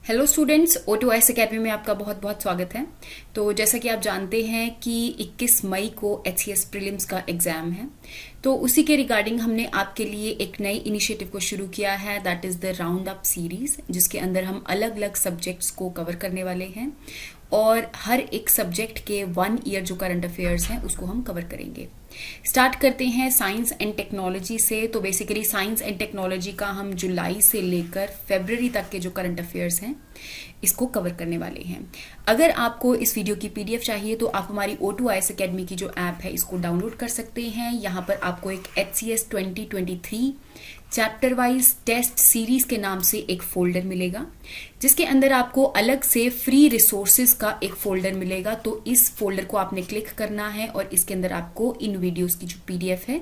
Hello students, O2IS academy में आपका बहुत बहुत स्वागत है। तो जैसा कि आप जानते हैं कि 21 मई को HCS प्रीलिम्स का एग्ज़ाम है, तो उसी के रिगार्डिंग हमने आपके लिए एक नई इनिशिएटिव को शुरू किया है, that is the round up series, जिसके अंदर हम अलग अलग सब्जेक्ट्स को कवर करने वाले हैं और हर एक सब्जेक्ट के 1 ईयर जो करंट अफेयर्स हैं उसको हम कवर करेंगे। स्टार्ट करते हैं साइंस एंड टेक्नोलॉजी से। तो बेसिकली साइंस एंड टेक्नोलॉजी का हम जुलाई से लेकर फरवरी तक के जो करंट अफेयर्स हैं इसको कवर करने वाले हैं। अगर आपको इस वीडियो की PDF चाहिए तो आप हमारी O2IS अकेडमी की जो ऐप है इसको डाउनलोड कर सकते हैं। यहाँ पर आपको एक HCS 2023 chapter wise test series के नाम से एक फोल्डर मिलेगा, जिसके अंदर आपको अलग से फ्री रिसोर्सेज का एक फोल्डर मिलेगा। तो इस फोल्डर को आपने क्लिक करना है और इसके अंदर आपको इन वीडियोस की जो PDF है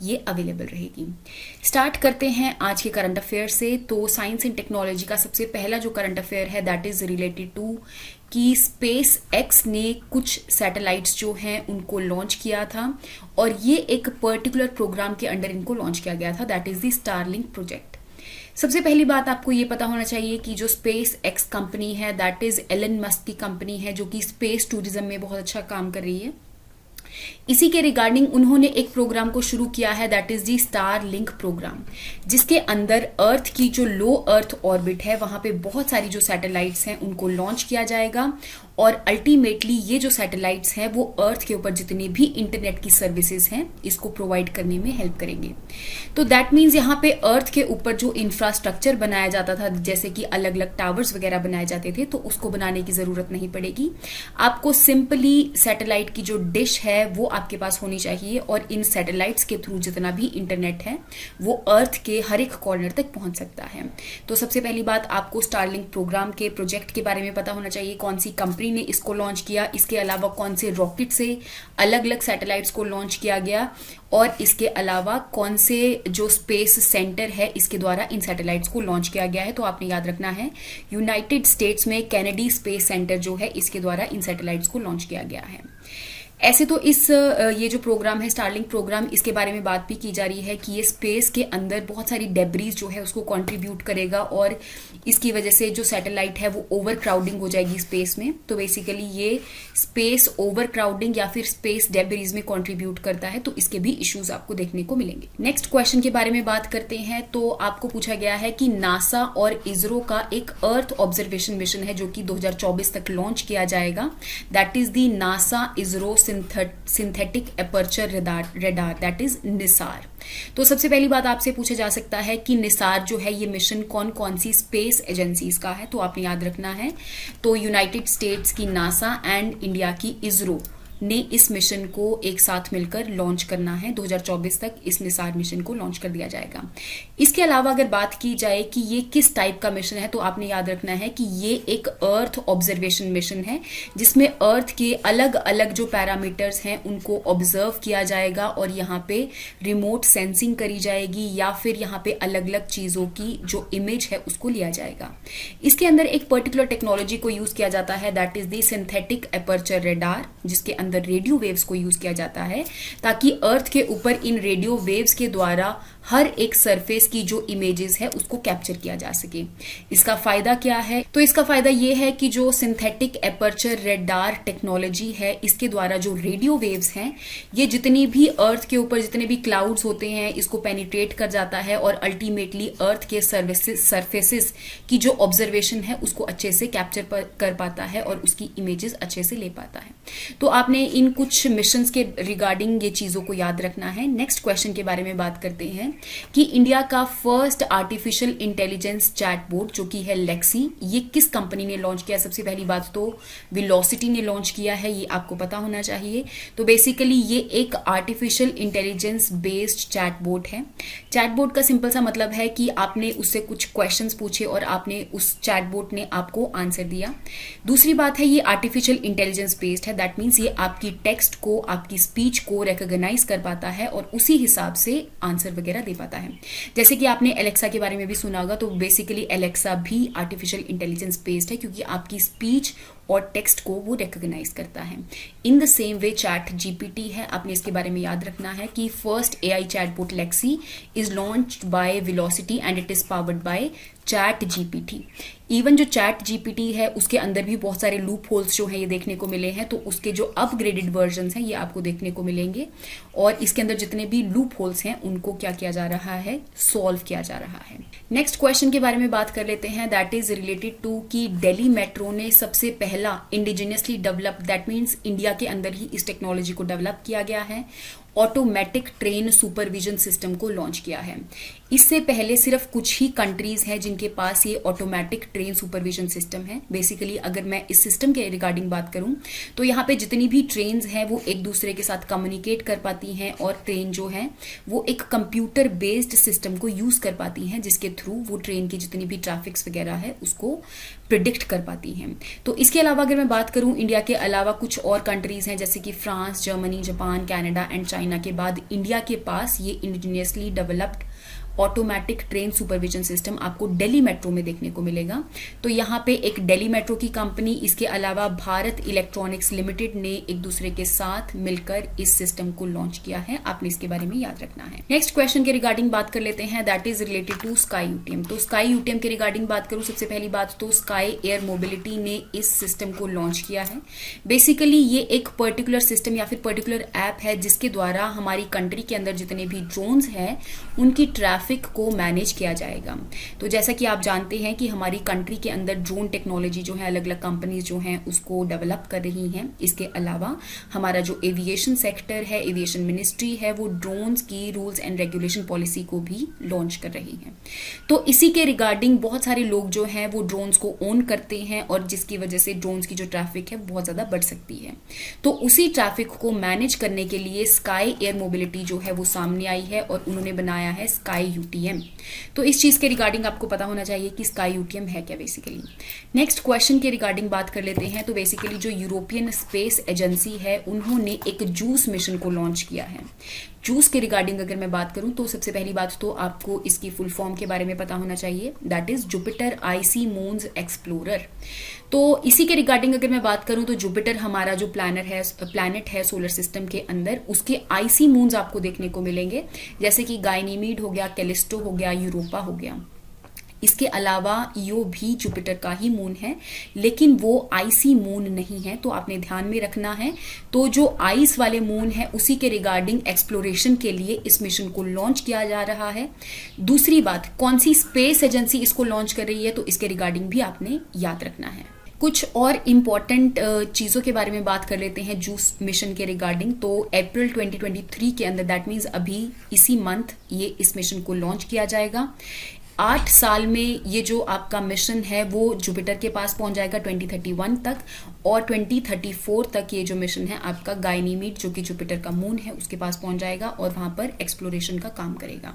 ये अवेलेबल रहेगी। स्टार्ट करते हैं आज के करंट अफेयर से। तो साइंस एंड टेक्नोलॉजी का सबसे पहला जो करंट अफेयर है दैट इज रिलेटेड टू कि स्पेस एक्स ने कुछ सैटेलाइट्स जो हैं उनको लॉन्च किया था और ये एक पर्टिकुलर प्रोग्राम के अंडर इनको लॉन्च किया गया था, that is the Starlink project. सबसे पहली बात आपको ये पता होना चाहिए कि जो स्पेस एक्स कंपनी है दैट इज एलन मस्क की कंपनी है, जो कि स्पेस टूरिज्म में बहुत अच्छा काम कर रही है। इसी के रिगार्डिंग उन्होंने एक प्रोग्राम को शुरू किया है that is the Starlink program, जिसके अंदर अर्थ की जो लो अर्थ ऑर्बिट है वहां पे बहुत सारी जो सैटेलाइट्स हैं उनको लॉन्च किया जाएगा और अल्टीमेटली ये जो सैटेलाइट्स हैं वो अर्थ के ऊपर जितनी भी इंटरनेट की सर्विसेज हैं इसको प्रोवाइड करने में हेल्प करेंगे। तो दैट मीन्स यहाँ पे अर्थ के ऊपर जो इंफ्रास्ट्रक्चर बनाया जाता था, जैसे कि अलग अलग टावर्स वगैरह बनाए जाते थे, तो उसको बनाने की जरूरत नहीं पड़ेगी। आपको सिंपली सैटेलाइट की जो डिश है वो आपके पास होनी चाहिए और इन सैटेलाइट्स के थ्रू जितना भी इंटरनेट है वो अर्थ के हर एक कॉर्नर तक पहुंच सकता है। तो सबसे पहली बात आपको स्टारलिंक प्रोग्राम के प्रोजेक्ट के बारे में पता होना चाहिए, कौन सी कंपनी ने इसको लॉन्च किया, इसके अलावा कौन से रॉकेट से अलग अलग सैटेलाइट्स को लॉन्च किया गया और इसके अलावा कौन से जो स्पेस सेंटर है इसके द्वारा इन सैटेलाइट्स को लॉन्च किया गया है। तो आपने याद रखना है यूनाइटेड स्टेट्स में कैनेडी स्पेस सेंटर जो है इसके द्वारा इन सैटेलाइट्स को लॉन्च किया गया है। ऐसे तो ये जो प्रोग्राम है स्टारलिंक प्रोग्राम, इसके बारे में बात भी की जा रही है कि ये स्पेस के अंदर बहुत सारी डेब्रीज जो है उसको कंट्रीब्यूट करेगा और इसकी वजह से जो सैटेलाइट है वो ओवर क्राउडिंग हो जाएगी स्पेस में। तो बेसिकली ये स्पेस ओवर क्राउडिंग या फिर स्पेस डेब्रीज में कंट्रीब्यूट करता है, तो इसके भी इश्यूज आपको देखने को मिलेंगे। नेक्स्ट क्वेश्चन के बारे में बात करते हैं। तो आपको पूछा गया है कि नासा और इसरो का एक अर्थ ऑब्जर्वेशन मिशन है जो कि 2024 तक लॉन्च किया जाएगा, that is the NASA ISRO synthetic aperture radar that is Nisar. तो सबसे पहली बात आपसे पूछा जा सकता है कि निसार जो है ये मिशन कौन कौन सी स्पेस एजेंसीज का है। तो आपने याद रखना है, तो यूनाइटेड स्टेट्स की नासा एंड इंडिया की इसरो ने इस मिशन को एक साथ मिलकर लॉन्च करना है। 2024 तक इस निसार मिशन को लॉन्च कर दिया जाएगा। इसके अलावा अगर बात की जाए कि ये किस टाइप का मिशन है, तो आपने याद रखना है कि ये एक अर्थ ऑब्जर्वेशन मिशन है जिसमें अर्थ के अलग अलग जो पैरामीटर्स हैं उनको ऑब्जर्व किया जाएगा और यहाँ पे रिमोट सेंसिंग करी जाएगी या फिर यहाँ पे अलग अलग चीजों की जो इमेज है उसको लिया जाएगा। इसके अंदर एक पर्टिकुलर टेक्नोलॉजी को यूज किया जाता है that is the synthetic aperture radar, जिसके अंदर रेडियो वेव्स को यूज किया जाता है ताकि अर्थ के ऊपर इन रेडियो वेव्स के द्वारा हर एक सरफेस की जो इमेजेस है उसको कैप्चर किया जा सके। इसका फायदा क्या है? तो इसका फायदा ये है कि जो सिंथेटिक एपर्चर रेडार टेक्नोलॉजी है इसके द्वारा जो रेडियो वेव्स हैं ये जितनी भी अर्थ के ऊपर जितने भी क्लाउड्स होते हैं इसको पेनिट्रेट कर जाता है और अल्टीमेटली अर्थ के सरफेसेस की जो ऑब्जर्वेशन है उसको अच्छे से कैप्चर कर पाता है और उसकी इमेजेस अच्छे से ले पाता है। तो आपने इन कुछ मिशंस के रिगार्डिंग ये चीजों को याद रखना है। नेक्स्ट क्वेश्चन के बारे में बात करते हैं कि इंडिया का फर्स्ट आर्टिफिशियल इंटेलिजेंस चैटबॉट जो कि है लेक्सी, ये किस कंपनी ने लॉन्च किया। सबसे पहली बात तो वेलोसिटी ने लॉन्च किया है, ये आपको पता होना चाहिए। तो बेसिकली ये एक आर्टिफिशियल इंटेलिजेंस बेस्ड चैटबॉट है। चैटबॉट का सिंपल सा मतलब है कि आपने उससे कुछ क्वेश्चंस पूछे और आपने उस चैटबॉट ने आपको आंसर दिया। दूसरी बात है ये आर्टिफिशियल इंटेलिजेंस बेस्ड है, दैट मीन्स ये आपकी टेक्स्ट को आपकी स्पीच को रिकॉग्नाइज कर पाता है और उसी हिसाब से आंसर वगैरह दे पाता है। जैसे कि आपने एलेक्सा के बारे में भी सुना होगा, तो बेसिकली एलेक्सा भी आर्टिफिशियल इंटेलिजेंस बेस्ड है क्योंकि आपकी स्पीच और टेक्स्ट को वो रिकॉग्नाइज करता है। In the same way ChatGPT है, आपने इसके बारे में याद रखना है कि first AI chatbot Lexi is launched by Velocity and it is powered by ChatGPT. Even जो चैट जीपीटी है उसके अंदर भी बहुत सारे लूप होल्स जो हैं ये देखने को मिले हैं, तो उसके जो अपग्रेडेड वर्जन्स हैं ये आपको देखने को मिलेंगे और इसके अंदर जितने भी लूप होल्स हैं उनको क्या किया जा रहा है, सॉल्व किया जा रहा है। नेक्स्ट क्वेश्चन के बारे में बात कर लेते हैं, दैट इज रिलेटेड टू कि दिल्ली मेट्रो ने सबसे पहला indigenously develop, that means India के अंदर ही इस टेक्नोलॉजी को डेवलप किया गया है, ऑटोमेटिक ट्रेन सुपरविजन सिस्टम को लॉन्च किया है। इससे पहले सिर्फ कुछ ही कंट्रीज हैं जिनके पास ये ऑटोमेटिक ट्रेन सुपरविजन सिस्टम है। बेसिकली अगर मैं इस सिस्टम के रिगार्डिंग बात करूं तो यहाँ पे जितनी भी ट्रेन्स हैं वो एक दूसरे के साथ कम्युनिकेट कर पाती हैं और ट्रेन जो है वो एक कंप्यूटर बेस्ड सिस्टम को यूज कर पाती हैं, जिसके थ्रू वो ट्रेन की जितनी भी ट्रैफिक्स वगैरह है उसको प्रिडिक्ट कर पाती हैं। तो इसके अलावा अगर मैं बात करूं इंडिया के अलावा कुछ और कंट्रीज हैं जैसे कि France, Germany, Japan, Canada and China के बाद इंडिया के पास ये indigenously developed automatic train supervision system आपको दिल्ली मेट्रो में देखने को मिलेगा। तो यहाँ पे एक दिल्ली मेट्रो की कंपनी, इसके अलावा भारत इलेक्ट्रॉनिक्स लिमिटेड ने एक दूसरे के साथ मिलकर इस सिस्टम को लॉन्च किया है। आपने इसके बारे में याद रखना है। नेक्स्ट क्वेश्चन के रिगार्डिंग बात कर लेते हैं, that is related to Skye UTM. तो स्काई यूटीएम के रिगार्डिंग बात करूं, सबसे पहली बात तो स्काई एयर मोबिलिटी ने इस सिस्टम को लॉन्च किया है। बेसिकली ये एक पर्टिकुलर सिस्टम या फिर पर्टिकुलर ऐप है जिसके द्वारा हमारी कंट्री के अंदर जितने भी ड्रोन्स हैं उनकी ट्रैफिक को मैनेज किया जाएगा। तो जैसा कि आप जानते हैं कि हमारी कंट्री के अंदर ड्रोन टेक्नोलॉजी जो है अलग अलग कंपनीज जो हैं उसको डेवलप कर रही हैं। इसके अलावा हमारा जो एविएशन सेक्टर है, एविएशन मिनिस्ट्री है, वो ड्रोन्स की रूल्स एंड रेगुलेशन पॉलिसी को भी लॉन्च कर रही है। तो इसी के रिगार्डिंग बहुत सारे लोग जो हैं वो ड्रोन्स को ओन करते हैं और जिसकी वजह से ड्रोन्स की जो ट्रैफिक है बहुत ज्यादा बढ़ सकती है। तो उसी ट्रैफिक को मैनेज करने के लिए स्काई एयर मोबिलिटी जो है वो सामने आई है और उन्होंने बनाया है स्काई यूटीएम। तो इस चीज के रिगार्डिंग आपको पता होना चाहिए कि स्काई यूटीएम है क्या बेसिकली। नेक्स्ट क्वेश्चन के रिगार्डिंग बात कर लेते हैं। तो बेसिकली जो यूरोपियन स्पेस एजेंसी है उन्होंने एक जूस मिशन को लॉन्च किया है। जूस के रिगार्डिंग अगर मैं बात करूं तो सबसे पहली बात तो आपको इसकी फुल फॉर्म के बारे में पता होना चाहिए, that is Jupiter IC moons explorer. तो इसी के रिगार्डिंग अगर मैं बात करूं तो जुपिटर हमारा जो प्लैनेट है सोलर सिस्टम के अंदर, उसके आईसी मून्स आपको देखने को मिलेंगे, जैसे कि गाइनीमीड हो गया, कैलिस्टो हो गया, यूरोपा हो गया। इसके अलावा ईओ भी जुपिटर का ही मून है, लेकिन वो आइसी मून नहीं है, तो आपने ध्यान में रखना है। तो जो आइस वाले मून है उसी के रिगार्डिंग एक्सप्लोरेशन के लिए इस मिशन को लॉन्च किया जा रहा है। दूसरी बात, कौन सी स्पेस एजेंसी इसको लॉन्च कर रही है, तो इसके रिगार्डिंग भी आपने याद रखना है। कुछ और इम्पॉर्टेंट चीजों के बारे में बात कर लेते हैं जूस मिशन के रिगार्डिंग। तो अप्रैल 2023 के अंदर, दैट मीन्स अभी इसी मंथ ये इस मिशन को लॉन्च किया जाएगा। 8 साल में ये जो आपका मिशन है वो जुपिटर के पास पहुंच जाएगा 2031 तक, और 2034 तक ये जो मिशन है आपका गाइनीमीड जो कि जुपिटर का मून है उसके पास पहुंच जाएगा और वहां पर एक्सप्लोरेशन का काम करेगा।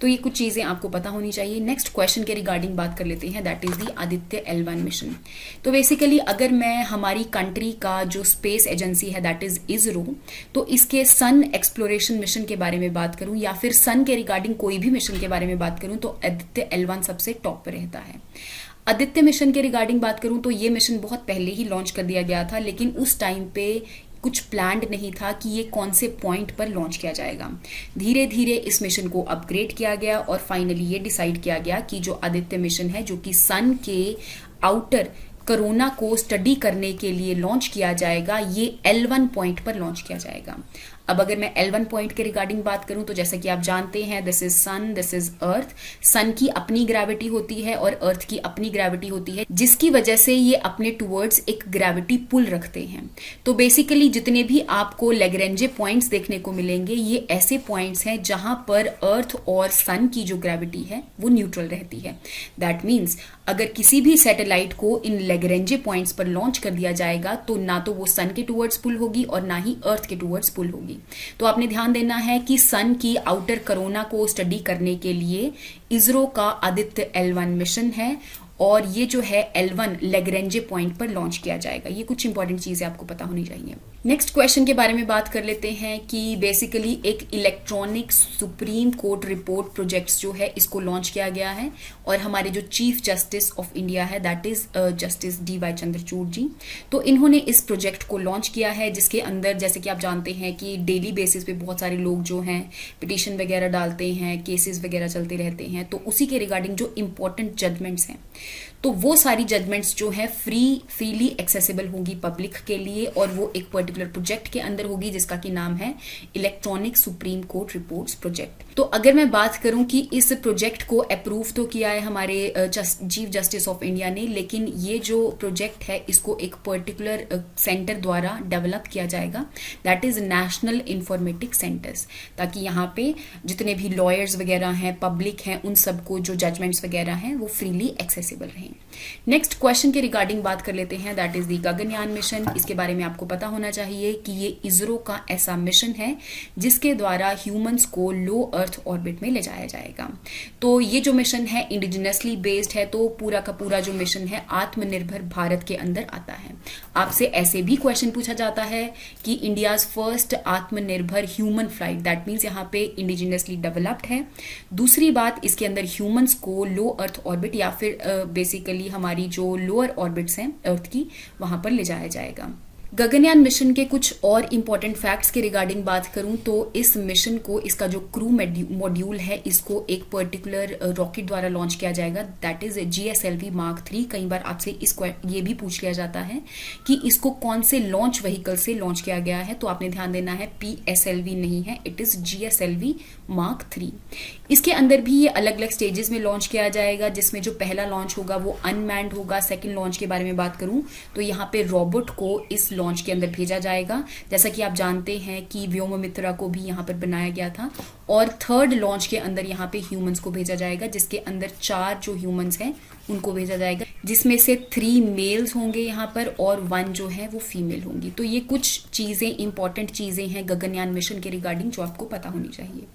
तो ये कुछ चीजें आपको पता होनी चाहिए। नेक्स्ट क्वेश्चन के रिगार्डिंग बात कर लेते हैं, that is the Aditya L1 mission. तो बेसिकली अगर मैं हमारी कंट्री का जो स्पेस एजेंसी है दैट इज इसरो, तो इसके सन एक्सप्लोरेशन मिशन के बारे में बात करूं या फिर सन के रिगार्डिंग कोई भी मिशन के बारे में बात करूं तो आदित्य L1 सबसे टॉप पर रहता है। आदित्य मिशन के रिगार्डिंग बात करूं तो ये मिशन बहुत पहले ही लॉन्च कर दिया गया था, लेकिन उस टाइम पे कुछ प्लान्ड नहीं था कि ये कौन से पॉइंट पर लॉन्च किया जाएगा। धीरे धीरे इस मिशन को अपग्रेड किया गया और फाइनली ये डिसाइड किया गया कि जो आदित्य मिशन है जो कि सन के आउटर कोरोना को स्टडी करने के लिए लॉन्च किया जाएगा, ये L1 पॉइंट पर लॉन्च किया जाएगा। अब अगर मैं L1 पॉइंट के रिगार्डिंग बात करूं तो जैसा कि आप जानते हैं, this is sun, this is earth. Sun की अपनी ग्रेविटी होती है और अर्थ की अपनी ग्रेविटी होती है, जिसकी वजह से ये अपने टुवर्ड्स एक ग्रेविटी पुल रखते हैं। तो बेसिकली जितने भी आपको लैग्रेंजे पॉइंट्स देखने को मिलेंगे ये ऐसे पॉइंट्स हैं जहां पर अर्थ और सन की जो ग्रेविटी है वो न्यूट्रल रहती है। दैट मीन्स अगर किसी भी सैटेलाइट को इन लैग्रेंजे पॉइंट्स पर लॉन्च कर दिया जाएगा तो ना तो वो सन के टुवर्ड्स पुल होगी और ना ही अर्थ के टुवर्ड्स पुल होगी। तो आपने ध्यान देना है कि सन की आउटर कोरोना को स्टडी करने के लिए इसरो का आदित्य L1 मिशन है और ये जो है L1 लैग्रेंजे पॉइंट पर लॉन्च किया जाएगा। ये कुछ इंपॉर्टेंट चीजें आपको पता होनी चाहिए। नेक्स्ट क्वेश्चन के बारे में बात कर लेते हैं कि बेसिकली एक electronic supreme court report projects जो है इसको लॉन्च किया गया है और हमारे जो चीफ जस्टिस ऑफ इंडिया है that is justice DY Chandrachud ji, तो इन्होंने इस प्रोजेक्ट को लॉन्च किया है जिसके अंदर जैसे कि आप जानते हैं कि डेली बेसिस पे बहुत सारे लोग जो हैं पिटीशन वगैरह डालते हैं, केसेस वगैरह चलते रहते हैं, तो उसी के रिगार्डिंग जो इंपॉर्टेंट जजमेंट्स हैं तो वो सारी जजमेंट्स जो है फ्रीली एक्सेसिबल होगी पब्लिक के लिए और वो एक पर्टिकुलर प्रोजेक्ट के अंदर होगी जिसका की नाम है electronic supreme court reports project. तो अगर मैं बात करूं कि इस प्रोजेक्ट को अप्रूव तो किया है हमारे चीफ जस्टिस ऑफ इंडिया ने, लेकिन ये जो प्रोजेक्ट है इसको एक पर्टिकुलर सेंटर द्वारा डेवलप किया जाएगा that is national informatic centres, ताकि यहाँ पे जितने भी लॉयर्स वगैरह हैं, पब्लिक हैं, उन सबको जो जजमेंट्स वगैरह हैं वो फ्रीली एक्सेसिबल रहें। नेक्स्ट क्वेश्चन के रिगार्डिंग बात कर लेते हैं that is the Gaganyaan mission. इसके बारे में आपको पता होना चाहिए कि ये इसरो का ऐसा मिशन है जिसके द्वारा ह्यूमंस को लो अर्थ ऑर्बिट में ले जाया जाएगा। तो ये जो मिशन है इंडिजिनसली बेस्ड है, तो पूरा का पूरा जो मिशन है आत्मनिर्भर भारत के अंदर आता है। आपसे ऐसे भी क्वेश्चन पूछा जाता है कि इंडियाज फर्स्ट आत्मनिर्भर ह्यूमन फ्लाइट, दैट मीन्स यहाँ पे इंडिजिनसली डेवलप्ड है। दूसरी बात, इसके अंदर ह्यूमंस को लो अर्थ ऑर्बिट या फिर बेसिकली हमारी जो लोअर ऑर्बिट्स हैं अर्थ की, वहां पर ले जाया जाएगा। गगनयान मिशन के कुछ और इंपॉर्टेंट फैक्ट्स के रिगार्डिंग बात करूं तो इस मिशन को, इसका जो क्रू मॉड्यूल है, इसको एक पर्टिकुलर रॉकेट द्वारा लॉन्च किया जाएगा दैट इज GSLV Mark 3। कई बार आपसे ये भी पूछ लिया जाता है कि इसको कौन से लॉन्च व्हीकल से लॉन्च किया गया है, तो आपने ध्यान देना है PSLV नहीं है, इट इज GSLV Mark 3। इसके अंदर भी ये अलग अलग स्टेजेस में लॉन्च किया जाएगा, जिसमें जो पहला लॉन्च होगा वो अनमैन्ड होगा। सेकेंड लॉन्च के बारे में बात करूं तो यहाँ पे रोबोट को इस लॉन्च के अंदर भेजा जाएगा, जैसा कि आप जानते हैं कि व्योममित्रा को भी यहाँ पर बनाया गया था। और थर्ड लॉन्च के अंदर यहाँ पे ह्यूमंस को भेजा जाएगा, जिसके अंदर 4 जो ह्यूमंस हैं उनको भेजा जाएगा, जिसमें से 3 मेल्स होंगे यहाँ पर और 1 जो है वो फीमेल होंगी। तो ये कुछ चीजें, इंपॉर्टेंट चीजें हैं गगनयान मिशन के रिगार्डिंग जो आपको पता होनी चाहिए।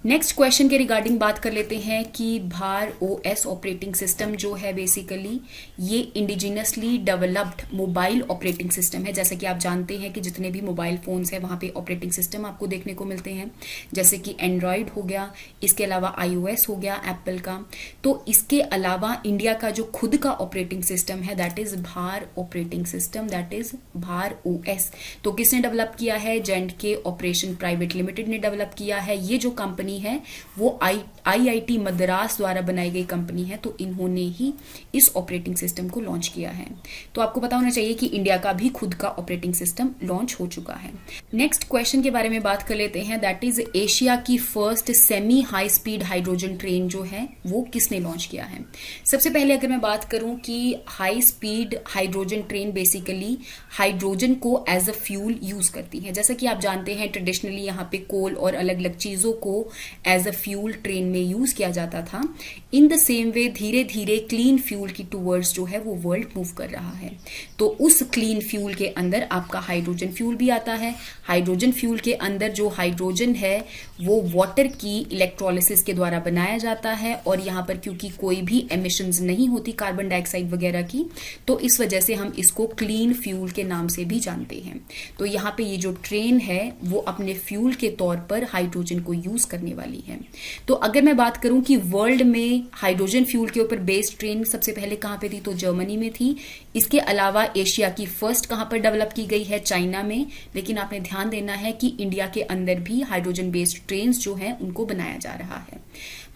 नेक्स्ट क्वेश्चन के रिगार्डिंग बात कर लेते हैं कि भार OS ऑपरेटिंग सिस्टम जो है बेसिकली ये indigenously developed mobile operating system है। जैसे कि आप जानते हैं कि जितने भी मोबाइल फोन्स हैं वहाँ पे ऑपरेटिंग सिस्टम आपको देखने को मिलते हैं, जैसे कि एंड्रॉयड हो गया, इसके अलावा iOS हो गया एप्पल का। तो इसके अलावा इंडिया का जो खुद का ऑपरेटिंग सिस्टम है दैट इज भार ऑपरेटिंग सिस्टम, दैट इज भार OS। तो किसने डेवलप किया है? J&K ऑपरेशन प्राइवेट लिमिटेड ने डेवलप किया है। ये जो कंपनी है वो IIT मद्रास द्वारा बनाई गई कंपनी है, तो इन्होंने ही इस ऑपरेटिंग सिस्टम को लॉन्च किया है। तो आपको पता होना चाहिए कि इंडिया का भी खुद का ऑपरेटिंग सिस्टम लॉन्च हो चुका है। नेक्स्ट क्वेश्चन के बारे में बात कर लेते हैं दैट इज एशिया की first semi high speed hydrogen train जो है वो किसने लॉन्च किया है? सबसे पहले अगर मैं बात करूं कि high speed hydrogen train basically hydrogen को एज अ फ्यूल यूज करती है। जैसा कि आप जानते हैं ट्रेडिशनली यहाँ पे कोल और अलग अलग चीजों को एज अ फ्यूल ट्रेन में यूज किया जाता था। इन द सेम वे धीरे धीरे क्लीन फ्यूल की टूवर्ड्स जो है वो वर्ल्ड मूव कर रहा है। तो उस क्लीन फ्यूल के अंदर आपका हाइड्रोजन फ्यूल भी आता है। हाइड्रोजन फ्यूल के अंदर जो हाइड्रोजन है वो वाटर की इलेक्ट्रोलिसिस के द्वारा बनाया जाता है, और यहाँ पर क्योंकि कोई भी एमिशंस नहीं होती कार्बन डाइऑक्साइड वगैरह की, तो इस वजह से हम इसको क्लीन फ्यूल के नाम से भी जानते हैं। तो यहाँ पे ये जो ट्रेन है वो अपने फ्यूल के तौर पर हाइड्रोजन को यूज करने वाली है। तो अगर मैं बात करूं कि वर्ल्ड में हाइड्रोजन फ्यूल के ऊपर बेस्ड ट्रेन सबसे पहले कहां पे थी, तो जर्मनी में थी। इसके अलावा एशिया की फर्स्ट कहां पर डेवलप की गई है? चाइना में। लेकिन आपने ध्यान देना है कि इंडिया के अंदर भी हाइड्रोजन बेस्ड ट्रेन्स जो हैं उनको बनाया जा रहा है।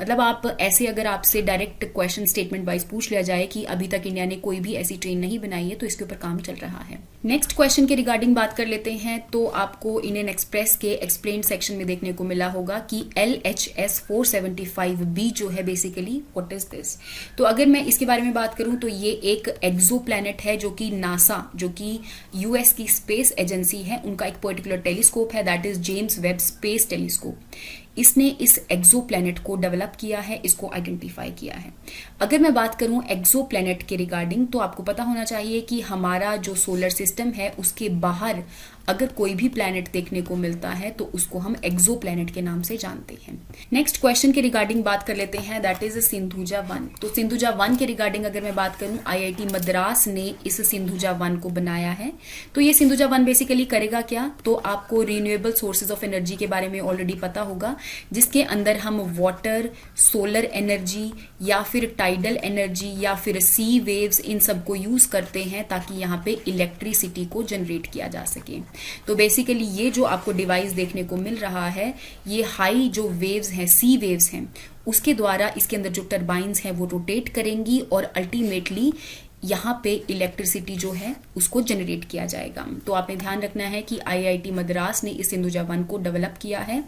मतलब आप ऐसे अगर आपसे डायरेक्ट क्वेश्चन स्टेटमेंट वाइज पूछ लिया जाए कि अभी तक इंडिया ने कोई भी ऐसी ट्रेन नहीं बनाई है, तो इसके ऊपर काम चल रहा है। नेक्स्ट क्वेश्चन के रिगार्डिंग बात कर लेते हैं तो आपको इंडियन एक्सप्रेस के एक्सप्लेन सेक्शन में देखने को मिला होगा कि LHS 475B जो है बेसिकली व्हाट इज दिस। तो अगर मैं इसके बारे में बात करूं तो ये एक एक्सो प्लैनेट है जो कि नासा, जो कि US की स्पेस एजेंसी है, उनका एक पर्टिकुलर टेलीस्कोप है that is James Webb space telescope. इसने इस एक्सो प्लैनेट को डेवलप किया है, इसको आइडेंटिफाई किया है। अगर मैं बात करूं एक्सो प्लैनेट के रिगार्डिंग तो आपको पता होना चाहिए कि हमारा जो सोलर सिस्टम है उसके बाहर अगर कोई भी प्लैनेट देखने को मिलता है तो उसको हम एक्सो प्लैनेट के नाम से जानते हैं। नेक्स्ट क्वेश्चन के रिगार्डिंग बात कर लेते हैं, दैट इज सिंधुजा 1। तो सिंधुजा 1 के रिगार्डिंग अगर मैं बात करूं, आईआईटी मद्रास ने इस सिंधुजा 1 को बनाया है। तो ये सिंधुजा 1 बेसिकली करेगा क्या, तो आपको रिन्यूएबल सोर्सेज ऑफ एनर्जी के बारे में ऑलरेडी पता होगा, जिसके अंदर हम वाटर, सोलर एनर्जी या फिर टाइडल एनर्जी या फिर सी वेव्स, इन सबको यूज करते हैं ताकि यहाँ पे इलेक्ट्रिसिटी को जनरेट किया जा सके। तो बेसिकली ये जो आपको डिवाइस देखने को मिल रहा है, ये हाई जो वेव्स हैं, सी वेव्स हैं, उसके द्वारा इसके अंदर जो टरबाइंस हैं वो रोटेट करेंगी और अल्टीमेटली यहाँ पे इलेक्ट्रिसिटी जो है उसको जनरेट किया जाएगा। तो आपने ध्यान रखना है कि आईआईटी मद्रास ने इस सिंधुजा 1 को डेवलप किया है।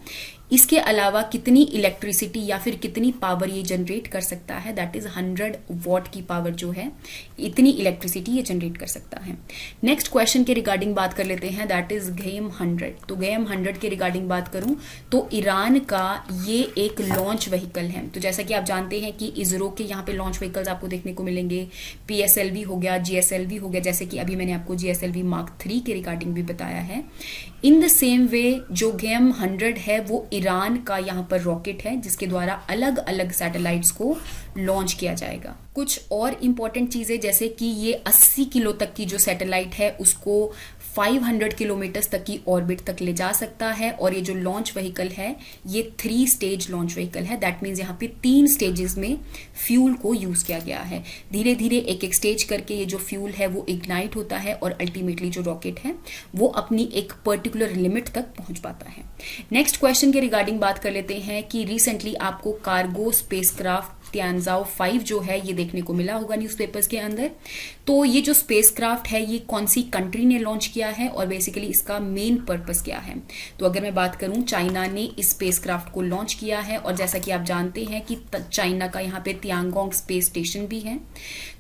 इसके अलावा कितनी इलेक्ट्रिसिटी या फिर कितनी पावर ये जनरेट कर सकता है, दैट इज 100 वॉट की पावर जो है, इतनी इलेक्ट्रिसिटी ये जनरेट कर सकता है। नेक्स्ट क्वेश्चन के रिगार्डिंग बात कर लेते हैं, दैट इज गेम 100। तो गेम 100 के रिगार्डिंग बात करूं तो ईरान का ये एक लॉन्च व्हीकल है। तो जैसा कि आप जानते हैं कि इसरो के यहाँ पे लॉन्च व्हीकल्स आपको देखने को मिलेंगे, PSLV हो गया, GSLV हो गया, जैसे कि अभी मैंने आपको GSLV Mark 3 के रिगार्डिंग भी बताया है। इन द सेम वे जो गेम 100 है वो ईरान का यहाँ पर रॉकेट है, जिसके द्वारा अलग अलग सैटेलाइट्स को लॉन्च किया जाएगा। कुछ और इंपॉर्टेंट चीजें, जैसे कि ये 80 किलो तक की जो सैटेलाइट है उसको 500 किलोमीटर तक की ऑर्बिट तक ले जा सकता है। और ये जो लॉन्च व्हीकल है ये 3 स्टेज लॉन्च व्हीकल है। दैट मीन्स यहाँ पे 3 स्टेजेस में फ्यूल को यूज किया गया है। धीरे धीरे एक एक स्टेज करके ये जो फ्यूल है वो इग्नाइट होता है और अल्टीमेटली जो रॉकेट है वो अपनी एक पर्टिकुलर लिमिट तक पहुंच पाता है। नेक्स्ट क्वेश्चन के रिगार्डिंग बात कर लेते हैं कि रिसेंटली आपको कार्गो स्पेसक्राफ्ट तियानजाओ 5 जो है ये देखने को मिला होगा न्यूज़पेपर्स के अंदर। तो ये जो स्पेसक्राफ्ट है ये कौन सी कंट्री ने लॉन्च किया है और बेसिकली इसका मेन पर्पस क्या है। तो अगर मैं बात करूं, चाइना ने इस स्पेसक्राफ्ट को लॉन्च किया है और जैसा कि आप जानते हैं कि चाइना का यहाँ पे तियांगोंग स्पेस स्टेशन भी है।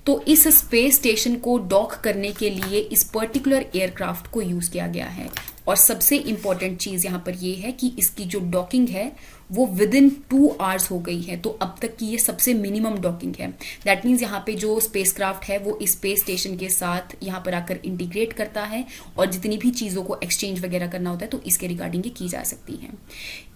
तो इस स्पेस स्टेशन को डॉक करने के लिए इस पर्टिकुलर एयरक्राफ्ट को यूज किया गया है। और सबसे इंपॉर्टेंट चीज यहाँ पर ये है कि इसकी जो डॉकिंग है वो विद इन 2 आवर्स हो गई है। तो अब तक की ये सबसे मिनिमम डॉकिंग है। दैट मीन्स यहाँ पे जो स्पेसक्राफ्ट है वो इस स्पेस स्टेशन के साथ यहाँ पर आकर इंटीग्रेट करता है और जितनी भी चीजों को एक्सचेंज वगैरह करना होता है तो इसके रिगार्डिंग ये की जा सकती है।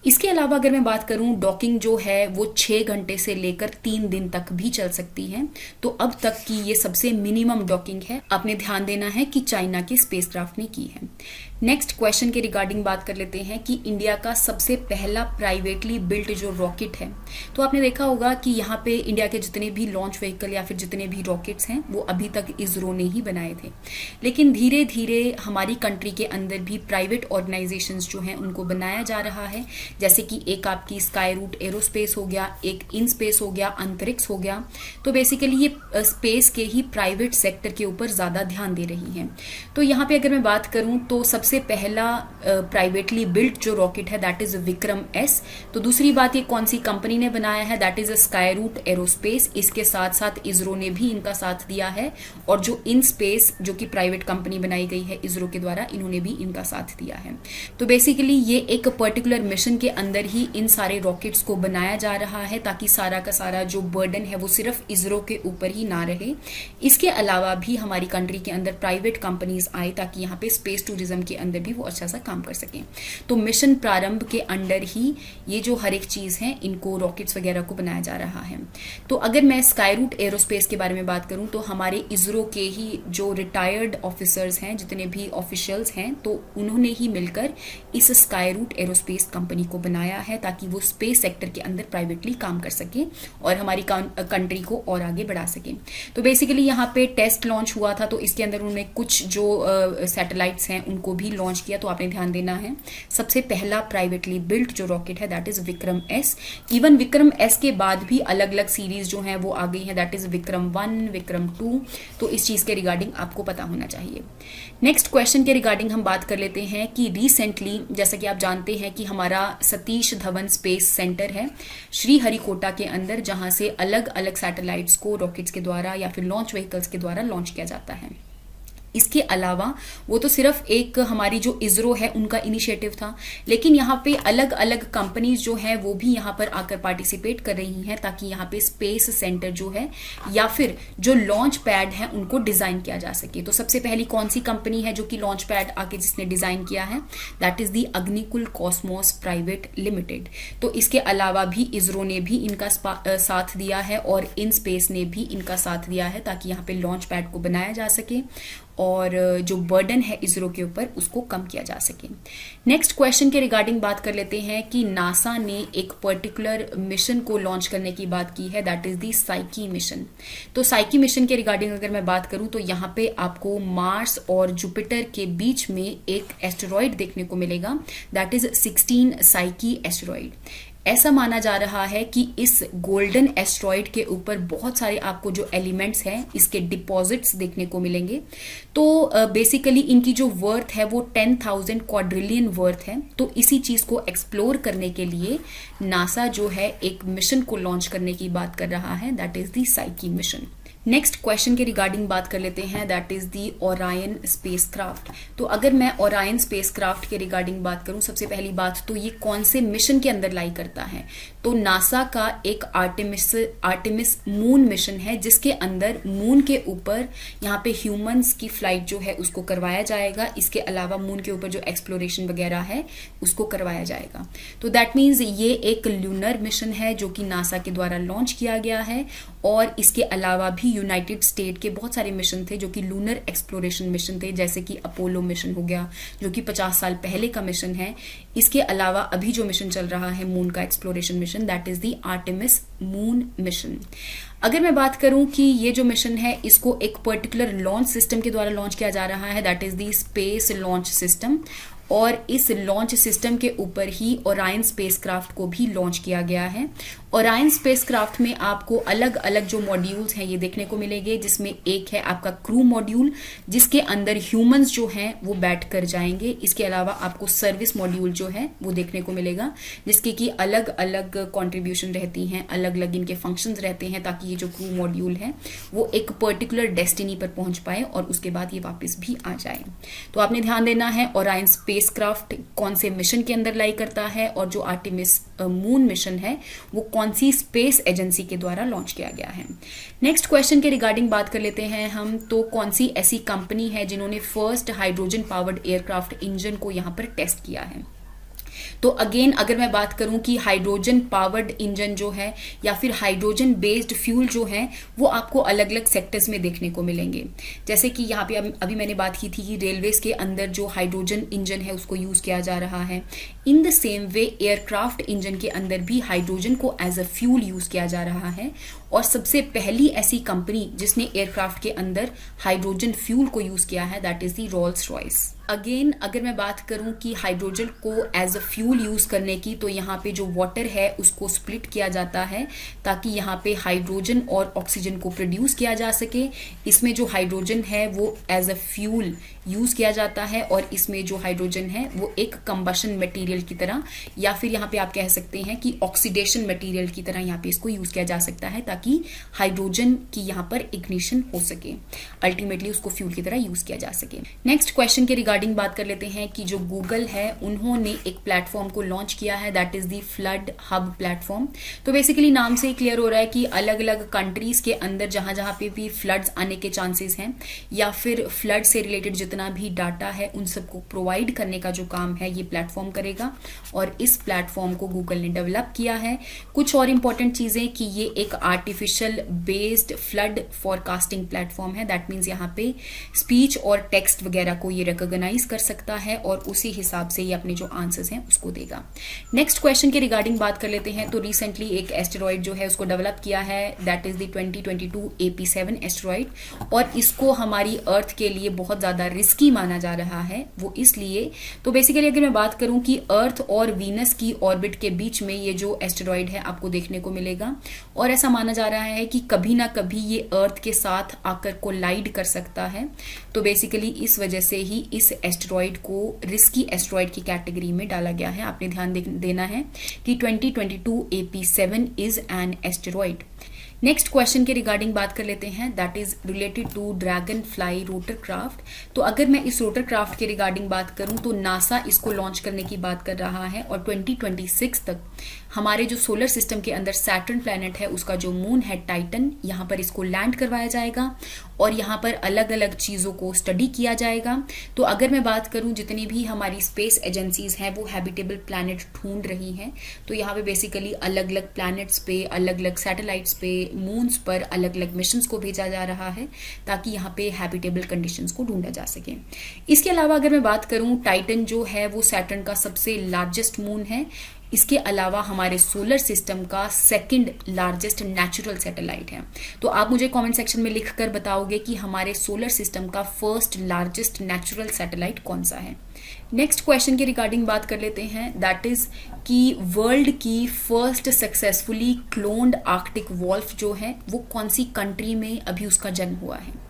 इसके अलावा अगर मैं बात करूं, डॉकिंग जो है वो 6 घंटे से लेकर 3 दिन तक भी चल सकती है। तो अब तक की ये सबसे मिनिमम डॉकिंग है। आपने ध्यान देना है कि चाइना के स्पेसक्राफ्ट ने की है। नेक्स्ट क्वेश्चन के रिगार्डिंग बात कर लेते हैं कि इंडिया का सबसे पहला प्राइवेटली बिल्ट जो रॉकेट है। तो आपने देखा होगा कि यहाँ पे इंडिया के जितने भी लॉन्च व्हीकल या फिर जितने भी रॉकेट्स हैं वो अभी तक इसरो ने ही बनाए थे। लेकिन धीरे धीरे हमारी कंट्री के अंदर भी प्राइवेट ऑर्गेनाइजेशंस जो हैं उनको बनाया जा रहा है। जैसे कि एक आपकी स्काई रूट एरोस्पेस हो गया, एक इन स्पेस हो गया, अंतरिक्ष हो गया। तो बेसिकली ये स्पेस के ही प्राइवेट सेक्टर के ऊपर ज्यादा ध्यान दे रही हैं। तो यहाँ पे अगर मैं बात करूं तो सबसे पहला प्राइवेटली बिल्ट जो रॉकेट है दैट इज विक्रम एस। तो दूसरी बात, ये कौन सी कंपनी ने बनाया है, that is Skyroot Aerospace. इसके साथ साथ इसरो ने भी इनका साथ दिया है और जो इन स्पेस जो कि प्राइवेट कंपनी बनाई गई है इसरो के द्वारा, इन्होंने भी इनका साथ दिया है। तो बेसिकली ये एक पर्टिकुलर मिशन के अंदर ही इन सारे रॉकेट्स को बनाया जा रहा है ताकि सारा का सारा जो बर्डन है वो सिर्फ इसरो के ऊपर ही ना रहे। इसके अलावा भी हमारी कंट्री के अंदर प्राइवेट कंपनीज आए ताकि यहाँ पे स्पेस टूरिज्म के अंदर भी वो अच्छा सा काम कर सके। तो मिशन प्रारंभ के अंडर ही ये जो हर एक चीज है इनको रॉकेट्स वगैरह को बनाया जा रहा है। तो अगर मैं स्काई रूट एरोस्पेस के बारे में बात करूं तो हमारे इसरो के ही जो रिटायर्ड ऑफिसर्स हैं, जितने भी ऑफिशियल्स हैं, तो उन्होंने ही मिलकर इस स्काई रूट एरोस्पेस कंपनी को बनाया है ताकि वो स्पेस सेक्टर के अंदर प्राइवेटली काम कर सके और हमारी कंट्री को और आगे बढ़ा सके। तो बेसिकली यहाँ पे टेस्ट लॉन्च हुआ था, तो इसके अंदर उन्होंने कुछ जो सैटेलाइट्स हैं उनको भी लॉन्च किया। तो आपने ध्यान देना है, सबसे पहला प्राइवेटली बिल्ट जो रॉकेट है that is Vikram S. Even Vikram S के बाद भी अलग अलग सीरीज जो है वो आ गई है, दैट इज विक्रम 1, विक्रम 2। तो इस चीज के रिगार्डिंग आपको पता होना चाहिए। नेक्स्ट क्वेश्चन के रिगार्डिंग हम बात कर लेते हैं कि रिसेंटली जैसा कि आप जानते हैं कि हमारा सतीश धवन स्पेस सेंटर है श्रीहरिकोटा के अंदर, जहां से अलग अलग सैटेलाइट्स को रॉकेट्स के द्वारा या फिर लॉन्च व्हीकल्स के द्वारा लॉन्च किया जाता है। इसके अलावा वो तो सिर्फ एक हमारी जो इसरो है उनका इनिशिएटिव था, लेकिन यहाँ पे अलग अलग कंपनीज जो हैं वो भी यहाँ पर आकर पार्टिसिपेट कर रही हैं ताकि यहाँ पे स्पेस सेंटर जो है या फिर जो लॉन्च पैड है उनको डिजाइन किया जा सके। तो सबसे पहली कौन सी कंपनी है जो कि लॉन्च पैड आके जिसने डिजाइन किया है, that is the Agnikul Cosmos private limited. तो इसके अलावा भी इसरो ने भी इनका साथ दिया है और इन स्पेस ने भी इनका साथ दिया है ताकि यहाँ पे लॉन्च पैड को बनाया जा सके और जो बर्डन है इसरो के ऊपर उसको कम किया जा सके। नेक्स्ट क्वेश्चन के रिगार्डिंग बात कर लेते हैं कि नासा ने एक पर्टिकुलर मिशन को लॉन्च करने की बात की है, that is the psyche mission. तो साइकी मिशन के रिगार्डिंग अगर मैं बात करूं तो यहाँ पे आपको मार्स और जुपिटर के बीच में एक एस्टेरॉइड देखने को मिलेगा, दैट इज 16 साइकी एस्टेरॉइड। ऐसा माना जा रहा है कि इस गोल्डन एस्ट्रॉइड के ऊपर बहुत सारे आपको जो एलिमेंट्स हैं इसके डिपॉजिट्स देखने को मिलेंगे। तो बेसिकली इनकी जो वर्थ है वो 10,000 क्वाड्रिलियन वर्थ है। तो इसी चीज को एक्सप्लोर करने के लिए नासा जो है एक मिशन को लॉन्च करने की बात कर रहा है, that is the psyche mission. Next question के रिगार्डिंग बात कर लेते हैं, that is the Orion spacecraft. तो अगर मैं ओरायन स्पेसक्राफ्ट के रिगार्डिंग बात करूं, सबसे पहली बात तो ये कौन से मिशन के अंदर लाई करता है, तो नासा का एक आर्टेमिस मून मिशन है जिसके अंदर मून के ऊपर यहाँ पे ह्यूमंस की फ्लाइट जो है उसको करवाया जाएगा। इसके अलावा मून के ऊपर जो एक्सप्लोरेशन वगैरह है उसको करवाया जाएगा। तो दैट मीन्स ये एक ल्यूनर मिशन है जो कि नासा के द्वारा लॉन्च किया गया है। और इसके अलावा भी यूनाइटेड स्टेट के बहुत सारे मिशन थे जो कि लूनर एक्सप्लोरेशन मिशन थे, जैसे कि अपोलो मिशन हो गया जो कि 50 साल पहले का मिशन है। इसके अलावा अभी जो मिशन चल रहा है मून का exploration mission, that is the Artemis moon mission. अगर मैं बात करूं कि ये जो मिशन है इसको एक पर्टिकुलर लॉन्च सिस्टम के द्वारा लॉन्च किया जा रहा है, that is the space launch system. और इस लॉन्च सिस्टम के ऊपर ही ओरायन स्पेसक्राफ्ट को भी लॉन्च किया गया है। ओरायन स्पेसक्राफ्ट में आपको अलग अलग जो मॉड्यूल्स हैं ये देखने को मिलेंगे, जिसमें एक है आपका क्रू मॉड्यूल जिसके अंदर ह्यूमंस जो हैं वो बैठ कर जाएंगे। इसके अलावा आपको सर्विस मॉड्यूल जो है वो देखने को मिलेगा जिसके कि अलग अलग कॉन्ट्रीब्यूशन रहती हैं, अलग अलग इनके फंक्शंस रहते हैं ताकि ये जो क्रू मॉड्यूल है वो एक पर्टिकुलर डेस्टिनी पर पहुंच पाए और उसके बाद ये वापस भी आ जाए। तो आपने ध्यान देना है ओरायन स्पेसक्राफ्ट कौन से मिशन के अंदर लाई करता है और जो आर्टेमिस मून मिशन है वो कौन सी स्पेस एजेंसी के द्वारा लॉन्च किया गया है। नेक्स्ट क्वेश्चन के रिगार्डिंग बात कर लेते हैं हम, तो कौन सी ऐसी कंपनी है जिन्होंने first hydrogen powered aircraft engine को यहां पर टेस्ट किया है। तो अगेन अगर मैं बात करूं कि हाइड्रोजन पावर्ड इंजन जो है या फिर हाइड्रोजन बेस्ड फ्यूल जो है वो आपको अलग अलग सेक्टर्स में देखने को मिलेंगे। जैसे कि यहाँ पे अभी मैंने बात की थी कि रेलवेज के अंदर जो हाइड्रोजन इंजन है उसको यूज किया जा रहा है। In the same way aircraft engine के अंदर भी हाइड्रोजन को एज अ फ्यूल यूज किया जा रहा है। और सबसे पहली ऐसी कंपनी जिसने एयरक्राफ्ट के अंदर हाइड्रोजन फ्यूल को यूज किया है, that is the Rolls Royce. Again अगर मैं बात करूं कि हाइड्रोजन को एज अ फ्यूल यूज करने की, तो यहाँ पे जो वाटर है उसको स्प्लिट किया जाता है ताकि यहाँ पे हाइड्रोजन और ऑक्सीजन को प्रोड्यूस किया जा सके। इसमें जो हाइड्रोजन है वो एज अ फ्यूल यूज किया जाता है और इसमें जो हाइड्रोजन है वो एक कंबशन मटेरियल की तरह या फिर यहाँ पे आप कह सकते हैं कि ऑक्सीडेशन मटेरियल की तरह यहाँ पे इसको यूज किया जा सकता है ताकि हाइड्रोजन की यहाँ पर इग्निशन हो सके, अल्टीमेटली उसको फ्यूल की तरह यूज किया जा सके। नेक्स्ट क्वेश्चन के रिगार्डिंग बात कर लेते हैं कि जो गूगल है उन्होंने एक प्लेटफॉर्म को लॉन्च किया है, that is the flood hub platform. तो बेसिकली नाम से ही क्लियर हो रहा है कि अलग अलग कंट्रीज के अंदर जहां जहां पे भी फ्लड्स आने के चांसेस हैं या फिर फ्लड से रिलेटेड जितना भी डाटा है उन सबको प्रोवाइड करने का जो काम है ये प्लेटफॉर्म करेगा और इस प्लेटफॉर्म को गूगल ने डेवलप किया है। कुछ और इंपॉर्टेंट चीजें कि ये एक artificial based flood forecasting platform है, दैट मीन्स यहाँ पे स्पीच और टेक्स्ट वगैरह को ये रिकॉग्नाइज कर सकता है और उसी हिसाब से ये अपने जो आंसर्स हैं उसको देगा। नेक्स्ट क्वेश्चन के रिगार्डिंग बात कर लेते हैं, तो रिसेंटली एक एस्टेरॉइड जो है उसको डेवलप किया है, that is the 2022 AP7 asteroid और इसको हमारी अर्थ के लिए बहुत ज्यादा रिस्की माना जा रहा है। वो इसलिए, तो बेसिकली अगर मैं बात करूं कि अर्थ और वीनस की ऑर्बिट के बीच में ये जो एस्टेरॉइड है आपको देखने को मिलेगा और ऐसा माना जा रहा है कि कभी ना कभी ये अर्थ के साथ आकर कोलाइड कर सकता है। तो बेसिकली इस वजह से ही इस एस्टेरॉइड को रिस्की एस्टेरॉइड की कैटेगरी में डाला गया है। आपने ध्यान देना है कि 2022 AP7 is an asteroid. Next question के रिगार्डिंग बात कर लेते हैं, that is related to Dragonfly rotorcraft. तो अगर मैं इस रोटर क्राफ्ट के रिगार्डिंग बात करूं तो नासा इसको लॉन्च करने की बात कर रहा है और 2026 तक हमारे जो सोलर सिस्टम के अंदर सैटर्न प्लैनेट है उसका जो मून है टाइटन, यहाँ पर इसको लैंड करवाया जाएगा और यहाँ पर अलग अलग चीज़ों को स्टडी किया जाएगा। तो अगर मैं बात करूँ जितनी भी हमारी स्पेस एजेंसीज हैं वो हैबिटेबल प्लैनेट ढूंढ रही हैं, तो यहाँ पे बेसिकली अलग अलग प्लैनेट्स पे, अलग अलग सैटेलाइट्स पे, मून्स पर अलग अलग मिशंस को भेजा जा रहा है ताकि यहाँ पे हैबिटेबल कंडीशंस को ढूंढा जा सके। इसके अलावा अगर मैं बात करूँ, टाइटन जो है वो सैटर्न का सबसे लार्जेस्ट मून है। इसके अलावा हमारे सोलर सिस्टम का सेकंड लार्जेस्ट नेचुरल सैटेलाइट है। तो आप मुझे कमेंट सेक्शन में लिखकर बताओगे कि हमारे सोलर सिस्टम का फर्स्ट लार्जेस्ट नेचुरल सैटेलाइट कौन सा है। नेक्स्ट क्वेश्चन के रिगार्डिंग बात कर लेते हैं, दैट इज कि वर्ल्ड की first successfully cloned Arctic wolf जो है वो कौन सी कंट्री में अभी उसका जन्म हुआ है।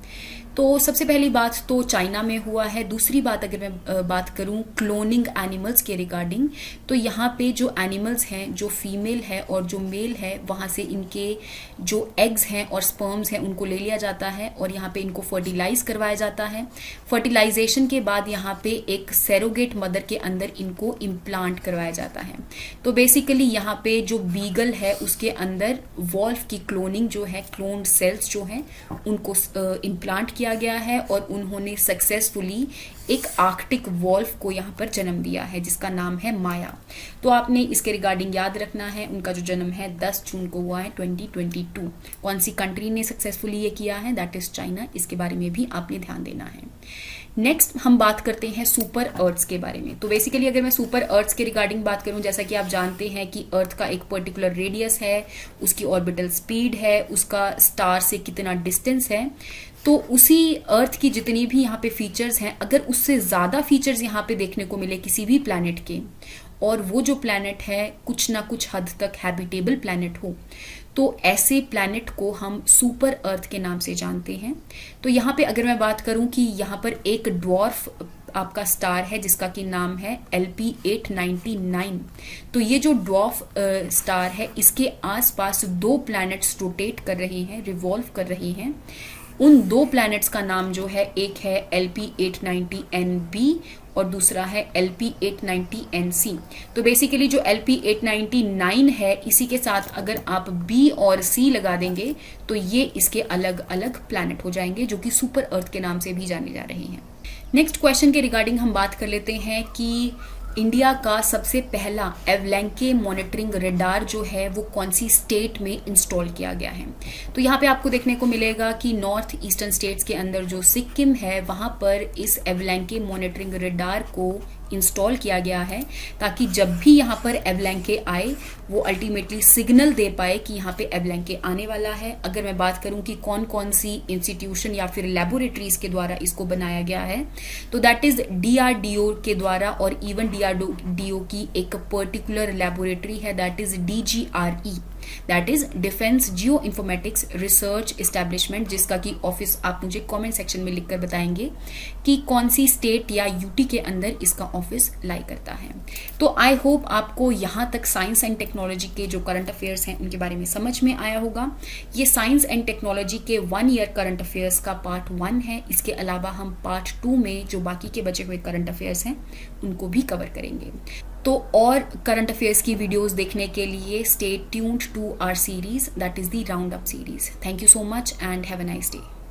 तो सबसे पहली बात तो चाइना में हुआ है। दूसरी बात अगर मैं बात करूं क्लोनिंग एनिमल्स के रिगार्डिंग, तो यहाँ पे जो एनिमल्स हैं, जो फीमेल है और जो मेल है, वहाँ से इनके जो एग्स हैं और स्पर्म्स हैं उनको ले लिया जाता है और यहाँ पे इनको फर्टिलाइज करवाया जाता है। फर्टिलाइजेशन के बाद यहाँ पे एक सैरोगेट मदर के अंदर इनको इम्प्लांट करवाया जाता है। तो बेसिकली यहाँ पे जो बीगल है उसके अंदर वॉल्फ की क्लोनिंग जो है, क्लोन्ड सेल्स जो हैं उनको इम्प्लांट किया गया है और उन्होंने सक्सेसफुली एक आर्कटिक वॉल्फ को यहाँ पर जन्म दिया है जिसका नाम है माया। तो आपने इसके रिगार्डिंग याद रखना है, उनका जो जन्म है 10 जून को हुआ है 2022। कौन सी कंट्री ने सक्सेसफुली ये किया है, दैट इज चाइना। इसके बारे में भी आपने ध्यान देना है। नेक्स्ट हम बात करते हैं सुपर अर्थ्स के बारे में। तो बेसिकली अगर मैं सुपर अर्थ्स के रिगार्डिंग बात करूं, जैसा कि आप जानते हैं कि अर्थ का एक पर्टिकुलर रेडियस है, उसकी ऑर्बिटल स्पीड है, उसका स्टार से कितना डिस्टेंस है, तो उसी अर्थ की जितनी भी यहाँ पे फीचर्स हैं, अगर उससे ज़्यादा फीचर्स यहाँ पे देखने को मिले किसी भी प्लैनेट के और वो जो प्लैनेट है कुछ ना कुछ हद तक हैबिटेबल प्लैनेट हो, तो ऐसे प्लैनेट को हम सुपर अर्थ के नाम से जानते हैं। तो यहाँ पे अगर मैं बात करूँ कि यहाँ पर एक ड्वार्फ आपका स्टार है जिसका कि नाम है LP899। तो ये जो ड्वार्फ स्टार है इसके आसपास 2 प्लैनेट्स रोटेट कर रहे हैं, रिवॉल्व कर रहे हैं। उन 2 प्लैनेट्स का नाम जो है, एक है LP890NB और दूसरा है LP890NC। तो बेसिकली जो LP899 है इसी के साथ अगर आप B और C लगा देंगे तो ये इसके अलग अलग प्लैनेट हो जाएंगे जो कि सुपर अर्थ के नाम से भी जाने जा रहे हैं। नेक्स्ट क्वेश्चन के रिगार्डिंग हम बात कर लेते हैं कि इंडिया का सबसे पहला एवलैंके मॉनिटरिंग रडार जो है वो कौन सी स्टेट में इंस्टॉल किया गया है। तो यहाँ पे आपको देखने को मिलेगा कि नॉर्थ ईस्टर्न स्टेट्स के अंदर जो सिक्किम है वहाँ पर इस एवलैंके मॉनिटरिंग रडार को इंस्टॉल किया गया है ताकि जब भी यहाँ पर एवलैंके आए वो अल्टीमेटली सिग्नल दे पाए कि यहाँ पे एवलैंके आने वाला है। अगर मैं बात करूँ कि कौन कौन सी इंस्टीट्यूशन या फिर लेबोरेटरीज के द्वारा इसको बनाया गया है, तो दैट इज DRDO के द्वारा, और इवन DRDO की एक पर्टिकुलर लेबोरेटरी है that is DGRE, that is defence geo informatics research establishment, जिसका की ऑफिस आप मुझे कमेंट सेक्शन में लिखकर बताएंगे कि कौन सी स्टेट या यूटी के अंदर इसका ऑफिस लाई करता है। तो आई होप आपको यहाँ तक साइंस एंड टेक्नोलॉजी के जो करंट अफेयर्स हैं उनके बारे में समझ में आया होगा। ये साइंस एंड टेक्नोलॉजी के 1 ईयर करंट अफेयर्स का पार्ट 1 है। इसके अलावा हम पार्ट 2 में जो बाकी के बचे हुए करंट अफेयर्स हैं उनको भी कवर करेंगे। तो और करंट अफेयर्स की वीडियोस देखने के लिए stay tuned to our series that is the round up series. Thank you so much and have a nice day.